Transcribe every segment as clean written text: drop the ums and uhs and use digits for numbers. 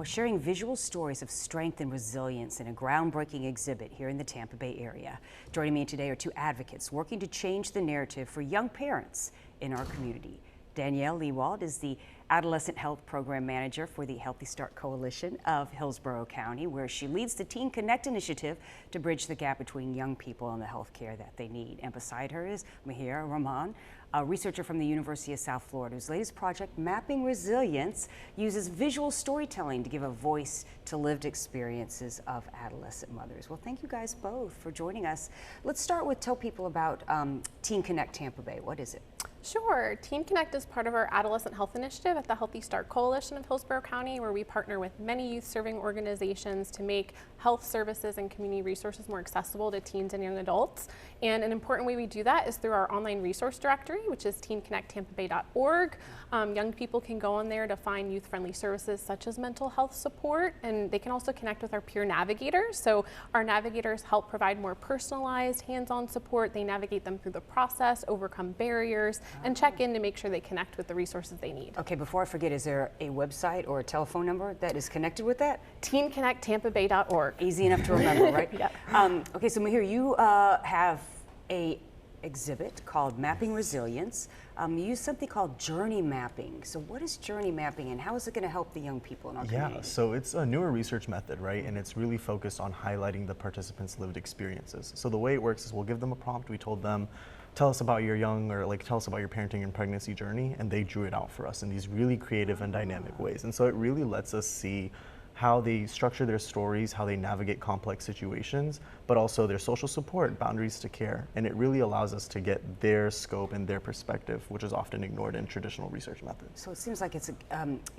sharing visual stories of strength and resilience in a groundbreaking exhibit here in the Tampa Bay area. Joining me today are two advocates working to change the narrative for young parents in our community. Danielle Lewald is the Adolescent Health Program Manager for the Healthy Start Coalition of Hillsborough County, where she leads the Teen Connect initiative to bridge the gap between young people and the health care that they need. And beside her is Mahir Rahman, a researcher from the University of South Florida, whose latest project, Mapping Resilience, uses visual storytelling to give a voice to lived experiences of adolescent mothers. Well, thank you guys both for joining us. Let's start with tell people about Teen Connect Tampa Bay. What is it? Sure. Teen Connect is part of our Adolescent Health Initiative at the Healthy Start Coalition of Hillsborough County, where we partner with many youth-serving organizations to make health services and community resources more accessible to teens and young adults. And an important way we do that is through our online resource directory, which is teenconnecttampabay.org. Young people can go on there to find youth-friendly services such as mental health support, and they can also connect with our peer navigators. So our navigators help provide more personalized, hands-on support. They navigate them through the process, overcome barriers, and check in to make sure they connect with the resources they need. Okay, before I forget, is there a website or a telephone number that is connected with that? teenconnecttampabay.org. Easy enough to remember, right? Yep. Okay, so Mahir, you have a exhibit called Mapping Resilience. You use something called journey mapping. So what is journey mapping and how is it going to help the young people in our community? Yeah, so it's a newer research method, right? And it's really focused on highlighting the participants' lived experiences. So the way it works is we'll give them a prompt. We told them, tell us about your young, or like tell us about your parenting and pregnancy journey, and they drew it out for us in these really creative and dynamic ways. And so it really lets us see how they structure their stories, how they navigate complex situations, but also their social support, boundaries to care. And it really allows us to get their scope and their perspective, which is often ignored in traditional research methods. So it seems like it's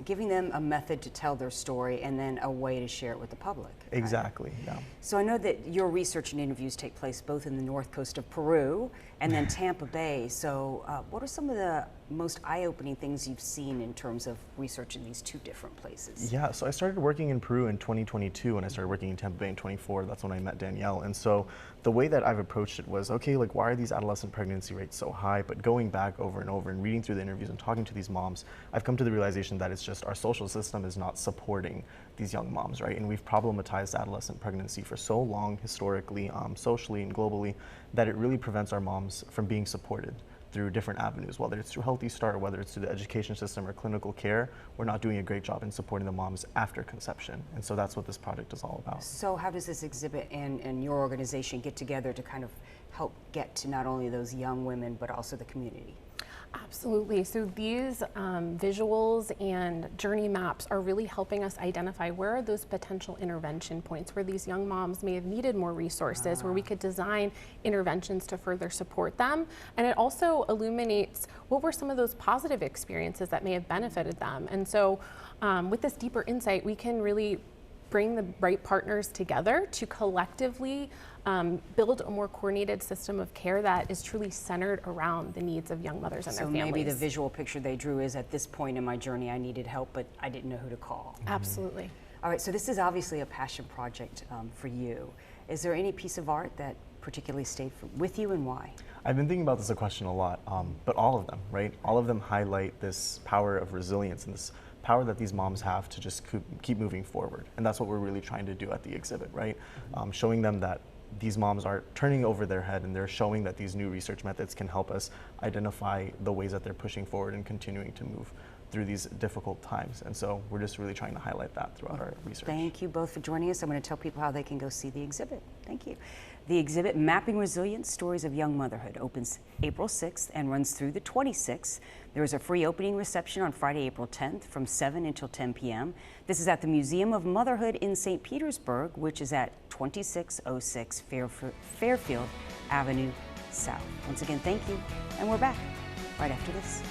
giving them a method to tell their story and then a way to share it with the public. Exactly, right? yeah. So I know that your research and interviews take place both in the north coast of Peru and then Tampa Bay. So what are some of the most eye-opening things you've seen in terms of research in these two different places? Yeah, so I started working in Peru in 2022 and I started working in Tampa Bay in 24. That's when I met Danielle. And so the way that I've approached it was, okay, like why are these adolescent pregnancy rates so high? But going back over and over and reading through the interviews and talking to these moms, I've come to the realization that it's just our social system is not supporting these young moms, right? And we've problematized adolescent pregnancy for so long, historically, socially and globally, that it really prevents our moms from being supported through different avenues, whether it's through Healthy Start or whether it's through the education system or clinical care. We're not doing a great job in supporting the moms after conception. And so that's what this project is all about. So how does this exhibit and your organization get together to kind of help get to not only those young women, but also the community? Absolutely. So these visuals and journey maps are really helping us identify where are those potential intervention points where these young moms may have needed more resources, where we could design interventions to further support them. And it also illuminates what were some of those positive experiences that may have benefited them. And so with this deeper insight, we can really bring the right partners together to collectively build a more coordinated system of care that is truly centered around the needs of young mothers and their families. So maybe the visual picture they drew is at this point in my journey I needed help, but I didn't know who to call. Absolutely. All right, so this is obviously a passion project for you. Is there any piece of art that particularly stayed with you and why? I've been thinking about this question a lot, but all of them, right? All of them highlight this power of resilience and this power that these moms have to just keep moving forward. And that's what we're really trying to do at the exhibit, right? Showing them that these moms are turning over their head and they're showing that these new research methods can help us identify the ways that they're pushing forward and continuing to move through these difficult times. And so we're just really trying to highlight that throughout our research. Thank you both for joining us. I'm going to tell people how they can go see the exhibit. Thank you. The exhibit, Mapping Resilience, Stories of Young Motherhood, opens April 6th and runs through the 26th. There is a free opening reception on Friday, April 10th from 7 until 10 p.m. This is at the Museum of Motherhood in St. Petersburg, which is at 2606 Fairfield Avenue South. Once again, thank you. And we're back right after this.